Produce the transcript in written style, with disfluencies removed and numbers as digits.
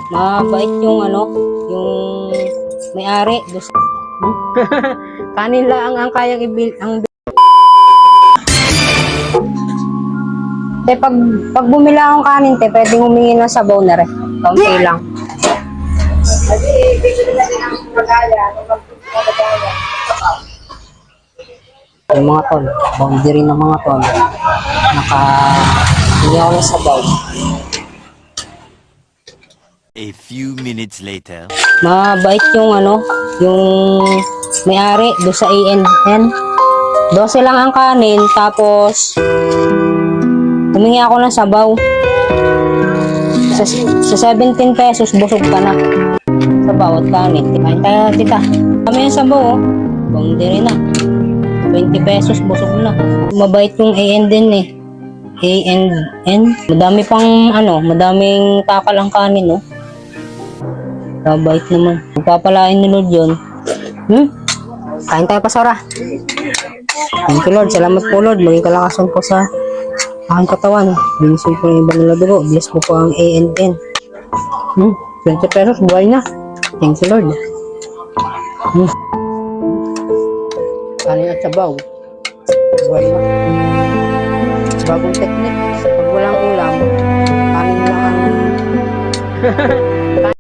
Mabait yung yung may-ari. Kanin lang ang kayang ibil ang pag bumila akong kanin, pwedeng humingi ng sabaw na rin. Kaunti lang. Yung mga tol, boundary ng mga tol, hindi ako ng sabaw. A few minutes later. Mabait yung yung may-ari do sa ANN. 12 lang ang kanin, tapos humingi ako ng sabaw. Sa 17 pesos, busog ka na. Sa bawat kanin. Kain tayo, tita. Kami yung sabaw, boundary na. 20 pesos, busog na. Mabait yung AN din eh. ANN. Madami pang madaming takal ang kanin, no? Mabait naman. Magpapalain ni Lord yun. Kain tayo, Pastora. Thank you, Lord. Salamat po, Lord. Maging kalakasan po sa aking katawan. Binisin po ng ibang dugo. Bless po po ang ANN. 20 pesos, buhay na. Thank you, Lord. Kanin at sabaw. Buhay na. Bagong technique. Pag walang ulam, kanin lang ang